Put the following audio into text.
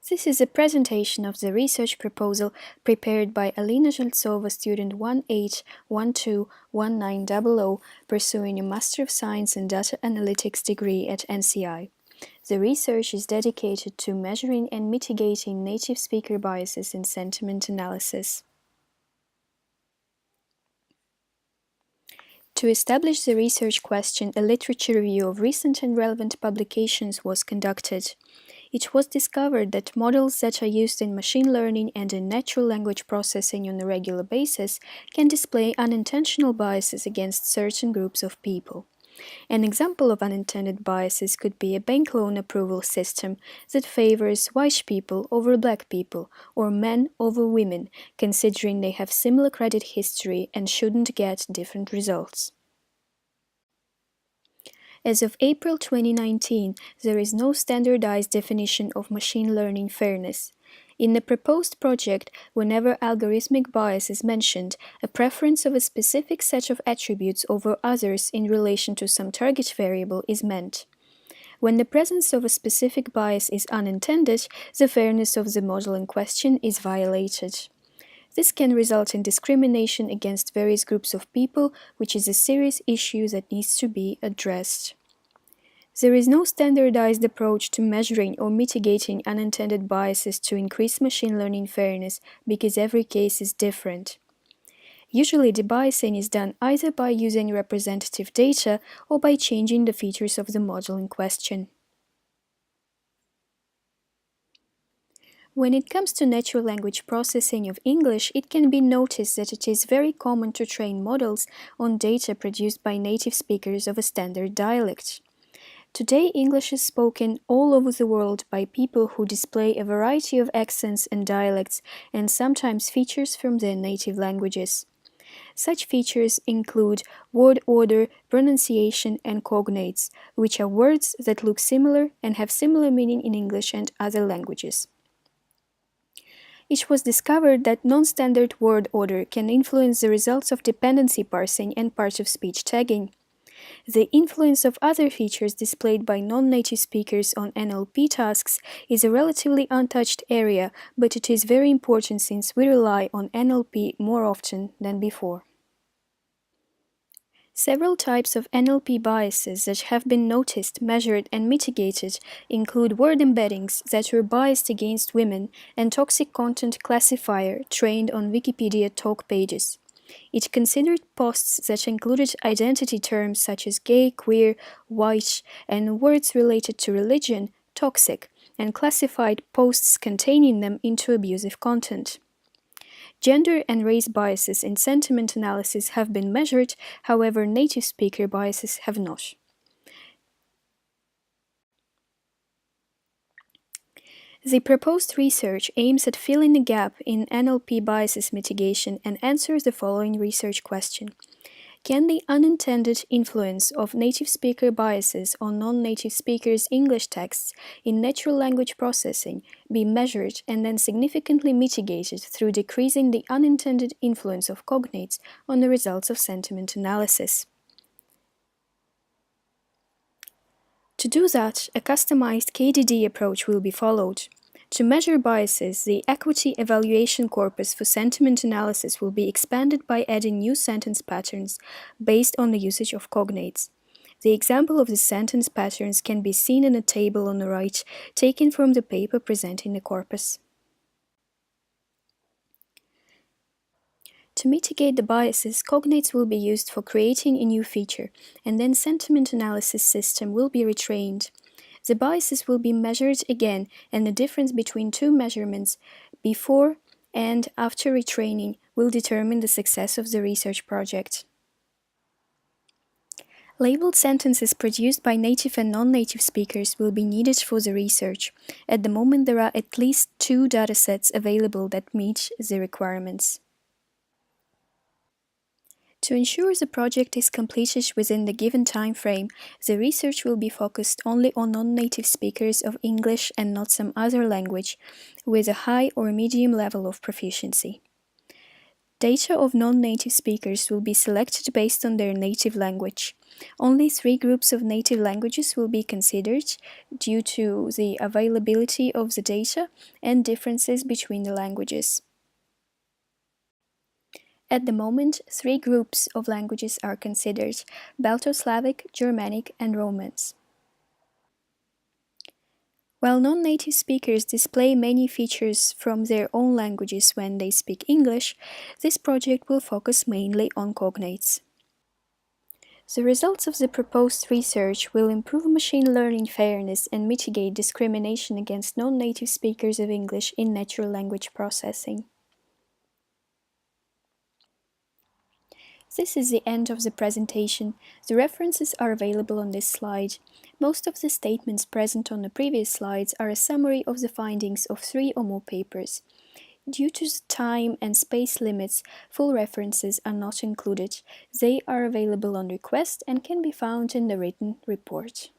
This is a presentation of the research proposal prepared by Alina Zheltsova, student 18121900, pursuing a Master of Science in Data Analytics degree at NCI. The research is dedicated to measuring and mitigating native speaker biases in sentiment analysis. To establish the research question, a literature review of recent and relevant publications was conducted. It was discovered that models that are used in machine learning and in natural language processing on a regular basis can display unintentional biases against certain groups of people. An example of unintended biases could be a bank loan approval system that favors white people over black people or men over women, considering they have similar credit history and shouldn't get different results. As of April 2019, there is no standardized definition of machine learning fairness. In the proposed project, whenever algorithmic bias is mentioned, a preference of a specific set of attributes over others in relation to some target variable is meant. When the presence of a specific bias is unintended, the fairness of the model in question is violated. This can result in discrimination against various groups of people, which is a serious issue that needs to be addressed. There is no standardized approach to measuring or mitigating unintended biases to increase machine learning fairness because every case is different. Usually, debiasing is done either by using representative data or by changing the features of the model in question. When it comes to natural language processing of English, it can be noticed that it is very common to train models on data produced by native speakers of a standard dialect. Today, English is spoken all over the world by people who display a variety of accents and dialects and sometimes features from their native languages. Such features include word order, pronunciation, and cognates, which are words that look similar and have similar meaning in English and other languages. It was discovered that non-standard word order can influence the results of dependency parsing and part-of-speech tagging. The influence of other features displayed by non-native speakers on NLP tasks is a relatively untouched area, but it is very important since we rely on NLP more often than before. Several types of NLP biases that have been noticed, measured, and mitigated include word embeddings that were biased against women and toxic content classifier trained on Wikipedia talk pages. It considered posts that included identity terms such as gay, queer, white, and words related to religion toxic, and classified posts containing them into abusive content. Gender and race biases in sentiment analysis have been measured, however, native speaker biases have not. The proposed research aims at filling the gap in NLP biases mitigation and answers the following research question. Can the unintended influence of native speaker biases on non-native speakers' English texts in natural language processing be measured and then significantly mitigated through decreasing the unintended influence of cognates on the results of sentiment analysis? To do that, a customized KDD approach will be followed. To measure biases, the equity evaluation corpus for sentiment analysis will be expanded by adding new sentence patterns based on the usage of cognates. The example of the sentence patterns can be seen in a table on the right, taken from the paper presenting the corpus. To mitigate the biases, cognates will be used for creating a new feature, and then sentiment analysis system will be retrained. The biases will be measured again, and the difference between two measurements, before and after retraining, will determine the success of the research project. Labeled sentences produced by native and non-native speakers will be needed for the research. At the moment, there are at least 2 datasets available that meet the requirements. To ensure the project is completed within the given time frame, the research will be focused only on non-native speakers of English and not some other language, with a high or medium level of proficiency. Data of non-native speakers will be selected based on their native language. Only 3 groups of native languages will be considered due to the availability of the data and differences between the languages. At the moment, 3 groups of languages are considered: Balto-Slavic, Germanic, and Romance. While non-native speakers display many features from their own languages when they speak English, this project will focus mainly on cognates. The results of the proposed research will improve machine learning fairness and mitigate discrimination against non-native speakers of English in natural language processing. This is the end of the presentation. The references are available on this slide. Most of the statements present on the previous slides are a summary of the findings of 3 or more papers. Due to the time and space limits, full references are not included. They are available on request and can be found in the written report.